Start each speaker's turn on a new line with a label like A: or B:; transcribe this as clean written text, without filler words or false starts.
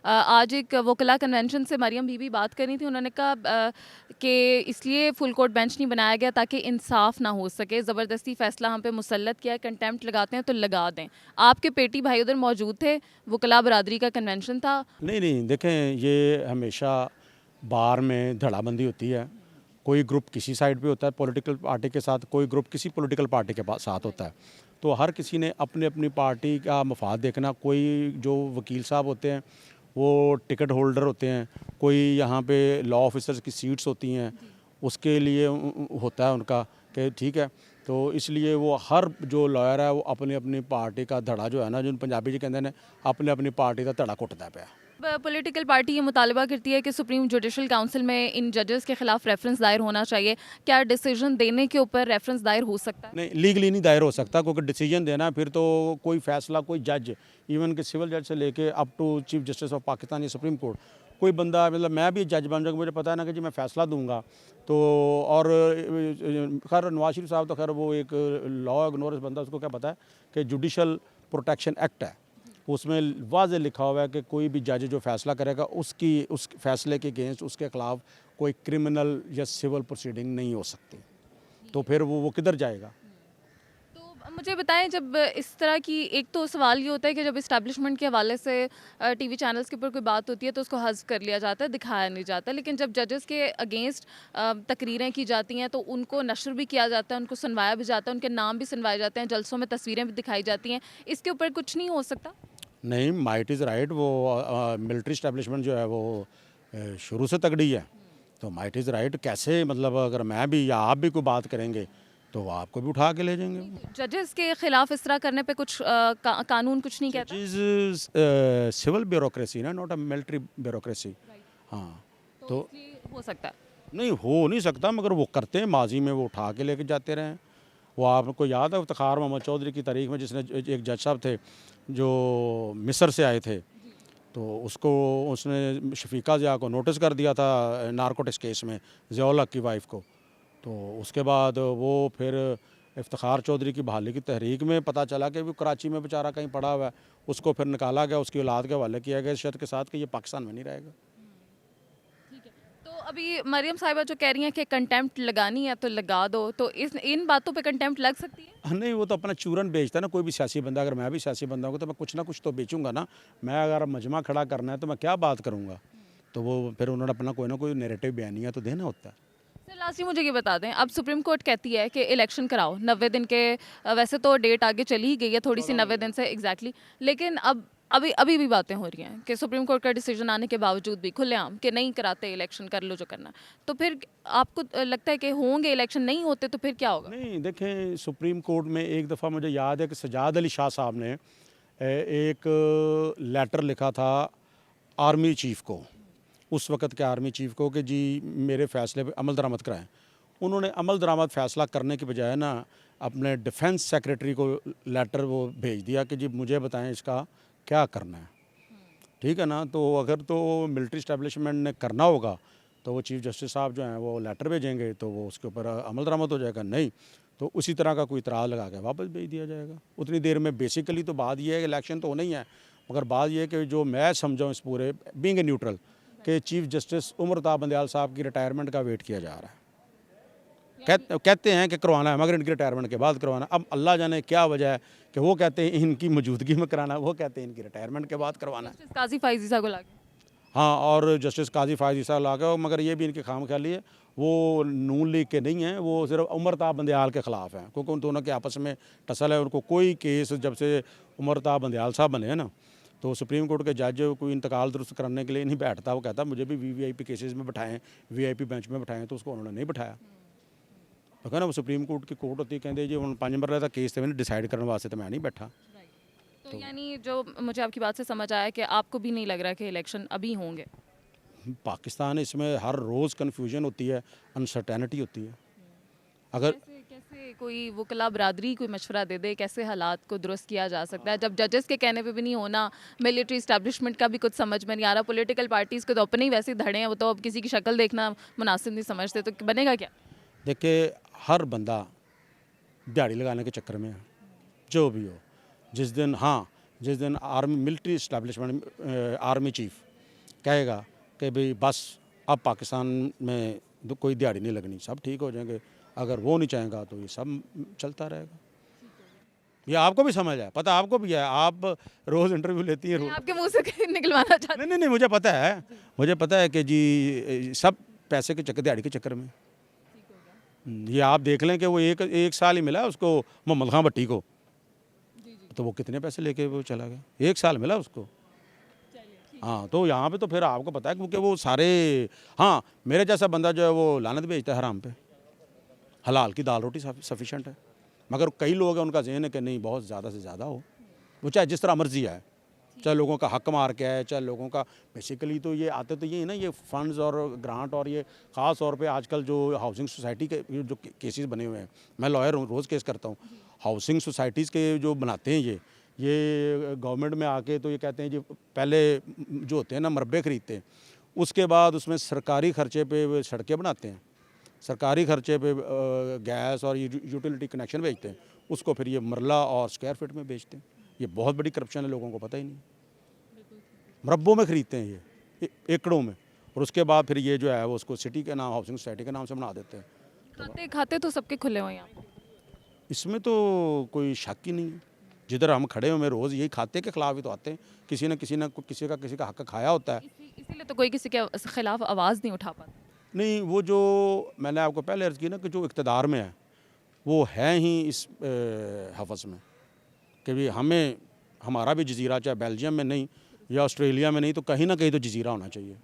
A: आज एक वकला कन्वेंशन से मरियम बीबी बात कर रही थी, उन्होंने कहा कि इसलिए फुल कोर्ट बेंच नहीं बनाया गया ताकि इंसाफ ना हो सके, ज़बरदस्ती फ़ैसला हम पे मुसल्लत किया है, कंटेम्प्ट लगाते हैं तो लगा दें। आपके पेटी भाई उधर मौजूद थे, वकला बरादरी का कन्वेंशन था।
B: नहीं देखें, ये हमेशा बार में धड़ाबंदी होती है। कोई ग्रुप किसी साइड पे होता है पॉलिटिकल पार्टी के साथ, कोई ग्रुप किसी पॉलिटिकल पार्टी के साथ होता है। तो हर किसी ने अपनी अपनी पार्टी का मफाद देखना। कोई जो वकील साहब होते हैं वो टिकट होल्डर होते हैं, कोई यहाँ पे लॉ ऑफिसर्स की सीट्स होती हैं, उसके लिए होता है उनका कि ठीक है। तो इसलिए वो हर जो लॉयर है वो अपनी अपनी पार्टी का धड़ा जो है ना, जो पंजाबी जी कहते हैं, अपनी अपनी पार्टी का धड़ा कुटता पे।
A: पॉलिटिकल पार्टी ये मुतालबा करती है कि सुप्रीम जुडिशल काउंसिल में इन जजेस के खिलाफ रेफरेंस दायर होना चाहिए। क्या डिसीजन देने के ऊपर रेफरेंस दायर हो सकता है?
B: नहीं, लीगली नहीं दायर हो सकता, क्योंकि डिसीजन देना फिर तो कोई फैसला कोई जज, इवन कि सिविल जज से लेके up to chief justice of Pakistan या सुप्रीम कोर्ट, कोई बंदा, मतलब मैं भी जज बन जाऊँगा, मुझे पता है ना कि जी मैं फ़ैसला दूंगा तो। और खैर नवाज शरीफ साहब तो खैर वो एक लॉ इग्नोरेंस बंदा, उसको क्या पता है कि जुडिशल प्रोटेक्शन एक्ट है, उसमें वाज़े लिखा हुआ है कि कोई भी जज जो फैसला करेगा उस फैसले के अगेंस्ट उसके ख़िलाफ़ कोई क्रिमिनल या सिविल प्रोसीडिंग नहीं हो सकती। तो फिर वो किधर जाएगा?
A: तो मुझे बताएं, जब इस तरह की, एक तो सवाल ये होता है कि जब इस्टेब्लिशमेंट के हवाले से टीवी चैनल्स के ऊपर कोई बात होती है तो उसको हज़्फ कर लिया जाता है, दिखाया नहीं जाता, लेकिन जब जजेस के अगेंस्ट तकरीरें की जाती हैं तो उनको नशर भी किया जाता है, उनको सुनवाया भी जाता है, उनके नाम भी सुनवाए जाते हैं, जलसों में तस्वीरें भी दिखाई जाती हैं। इसके ऊपर कुछ नहीं हो सकता?
B: नहीं, माइट इज़ राइट। वो मिलिट्री इस्टेब्लिशमेंट जो है वो शुरू से तगड़ी है, तो माइट इज़ राइट। कैसे, मतलब अगर मैं भी या आप भी कोई बात करेंगे तो वो आपको भी उठा के ले जाएंगे।
A: जजेस के खिलाफ इस तरह करने पे कुछ कानून कुछ नहीं कहता?
B: चीज़ सिविल ब्यूरोक्रेसी ना, नॉट अ मिलिट्री ब्यूरोक्रेसी। हाँ, तो
A: इसलिए हो सकता है।
B: नहीं हो नहीं सकता, मगर वो करते हैं, माजी में वो उठा के लेके जाते रहे। वो आपको याद है इफ्तिखार मोहम्मद चौधरी की तारीख में, जिसने एक जज साहब थे जो मिस्र से आए थे, तो उसने शफीका ज़िया को नोटिस कर दिया था नारकोटिक्स केस में, ज़ियाउल हक की वाइफ को। तो उसके बाद वो फिर इफ्तिखार चौधरी की बहाली की तहरीक में पता चला कि वो कराची में बेचारा कहीं पड़ा हुआ है, उसको फिर निकाला गया, उसकी औलाद के हवाले किया गया इस शर्त के साथ कि ये पाकिस्तान में नहीं रहेगा।
A: तो अभी मरियम साहिबा जो कह रही हैं कि कंटेम्प्ट लगानी है तो लगा दो, तो इन बातों पे कंटेम्प्ट लग सकती है?
B: नहीं, वो तो अपना चूरन बेचता है ना, कोई भी सियासी बंदा। अगर मैं भी सियासी बंदा हूँ तो मैं कुछ ना कुछ तो बेचूंगा ना। मैं अगर मजमा खड़ा करना है तो मैं क्या बात करूँगा, तो वो फिर उन्होंने अपना कोई ना कोई नैरेटिव बयानिया तो देना होता है।
A: सर लास्टली मुझे ये बता दें, अब सुप्रीम कोर्ट कहती है कि इलेक्शन कराओ 90 दिन के, वैसे तो डेट आगे चली ही गई है थोड़ी सी 90 दिन से एग्जैक्टली, लेकिन अब अभी अभी भी बातें हो रही हैं कि सुप्रीम कोर्ट का डिसीजन आने के बावजूद भी खुलेआम कि नहीं कराते इलेक्शन, कर लो जो करना। तो फिर आपको लगता है कि होंगे इलेक्शन, नहीं होते तो फिर क्या होगा?
B: नहीं देखें, सुप्रीम कोर्ट में एक दफ़ा मुझे याद है कि सजाद अली शाह साहब ने एक लेटर लिखा था आर्मी चीफ़ को, उस वक़्त के आर्मी चीफ़ को, कि जी मेरे फ़ैसले पे अमल दरामद कराएं। उन्होंने अमल दरामद फ़ैसला करने के बजाय ना अपने डिफेंस सेक्रेटरी को लेटर वो भेज दिया कि जी मुझे बताएं इसका क्या करना है। ठीक है ना, तो अगर तो मिलिट्री इस्टेब्लिशमेंट ने करना होगा तो वो चीफ़ जस्टिस साहब जो हैं वो लेटर भेजेंगे तो वो उसके ऊपर अमल दरामद हो जाएगा। नहीं तो उसी तरह का कोई इतराज़ लगा के वापस भेज दिया जाएगा उतनी देर में। बेसिकली तो बात यह है कि इलेक्शन तो होना ही है, मगर बात यह है कि जो मैं समझाऊँ इस पूरे बीइंग ए न्यूट्रल, कि चीफ़ जस्टिस उमर ता बंदयाल साहब की रिटायरमेंट का वेट किया जा रहा है। कहते हैं कि करवाना है, मगर इनकी रिटायरमेंट के बाद करवाना। अब अल्लाह जाने क्या वजह है कि वो कहते हैं इनकी मौजूदगी में कराना, वो कहते हैं इनकी रिटायरमेंट के बाद करवाना है।
A: काजी फाइजी साहब को लाके,
B: हाँ, और जस्टिस काजी फायजी साहब ला गए, मगर ये भी इनकी खामख्याली है, वो नून लीग के नहीं हैं, वो सिर्फ उमर ता बंदयाल के ख़िलाफ़ हैं, क्योंकि उन दोनों के आपस में टसल है। उनको कोई केस, जब से उमर ता बंदयाल साहब बने हैं ना, तो सुप्रीम कोर्ट के जज कोई इंतकाल दुरुस्त करने के लिए नहीं बैठता। वो कहता मुझे भी वीवीआईपी केसेस में बैठाएं, वीआईपी बेंच में बैठाएं, तो उसको उन्होंने नहीं बैठाया। तो कहना वो सुप्रीम कोर्ट की कोर्ट होती है, कहते जी हम 5 नंबर का केस मैंने डिसाइड करने वास्ते तो मैं नहीं बैठा।
A: तो यानी जो मुझे आपकी बात से समझ आया कि आपको भी नहीं लग रहा कि इलेक्शन अभी होंगे?
B: पाकिस्तान इसमें हर रोज़ कन्फ्यूजन होती है, अनसर्टेनिटी होती है। अगर
A: कैसे कैसे कोई वकला बरादरी कोई मशवरा दे दे, कैसे हालात को दुरुस्त किया जा सकता है जब जजेस के कहने पे भी नहीं होना, मिलिट्री इस्टेब्लिशमेंट का भी कुछ समझ में नहीं आ रहा, पॉलिटिकल पार्टीज़ के तो अपने ही वैसे धड़े हैं, वो तो अब किसी की शक्ल देखना मुनासिब नहीं समझते, तो बनेगा क्या?
B: देखिए, हर बंदा दिहाड़ी लगाने के चक्कर में है, जो भी हो। जिस दिन army military establishment army chief कहेगा कि भाई बस अब पाकिस्तान में कोई दिहाड़ी नहीं लगनी, सब ठीक हो जाएंगे, अगर वो नहीं चाहेगा तो ये सब चलता रहेगा। ये आपको भी समझ है, पता आपको भी है, आप रोज़ इंटरव्यू लेती हैं
A: मैं आपके मुंह से निकलवाना चाहती
B: नहीं नहीं नहीं, मुझे पता है, मुझे पता है कि जी सब पैसे के चक्कर, दिहाड़ी के चक्कर में। ये आप देख लें कि वो एक साल ही मिला उसको मोहम्मद खां भट्टी को, तो वो कितने पैसे लेके वो चला गया, 1 साल मिला उसको। हाँ, तो यहाँ पे तो फिर आपको पता है क्योंकि वो सारे, हाँ मेरे जैसा बंदा जो है वो लानत भेजता है हराम पे, हलाल की दाल रोटी सफिशेंट है। मगर कई लोग हैं उनका ज़हन है कि नहीं बहुत ज़्यादा से ज़्यादा हो, वो चाहे जिस तरह मर्जी आए, चाहे लोगों का हक मार के आए, चाहे लोगों का, बेसिकली तो ये आते तो ये है ना, ये फंड्स और ग्रांट, और ये ख़ास तौर पे आजकल जो हाउसिंग सोसाइटी के जो केसेस बने हुए हैं, मैं लॉयर हूँ, रोज़ केस करता हूँ, हाउसिंग सोसाइटीज़ के जो बनाते हैं ये गवर्नमेंट में आके तो ये कहते हैं जी पहले जो होते हैं ना मरबे ख़रीदते हैं, उसके बाद उसमें सरकारी ख़र्चे पे सड़कें बनाते हैं, सरकारी ख़र्चे पे गैस और यूटिलिटी कनेक्शन बेचते हैं, उसको फिर ये मरला और स्क्वायर फीट में बेचते हैं। ये बहुत बड़ी करप्शन है, लोगों को पता ही नहीं, मरब्बों में ख़रीदते हैं ये एकड़ों में, और उसके बाद फिर ये जो है वो उसको सिटी के नाम, हाउसिंग सोसाइटी के नाम से बना देते हैं।
A: खाते खाते तो सबके खुले हुए हैं यहाँ पे।
B: इसमें तो कोई शक ही नहीं है, जिधर हम खड़े हुए रोज़ यही खाते के ख़िलाफ़ ही तो आते हैं, किसी न किसी का हक खाया होता है।
A: इसीलिए तो कोई किसी के खिलाफ आवाज़ नहीं उठा पाता।
B: नहीं, वो जो मैंने आपको पहले अर्ज़ की ना कि जो इक़्तिदार में है वो है ही इस हवस में कि भी हमें, हमारा भी जज़ीरा, चाहे बेल्जियम में नहीं या ऑस्ट्रेलिया में नहीं तो कहीं ना कहीं तो जज़ीरा होना चाहिए।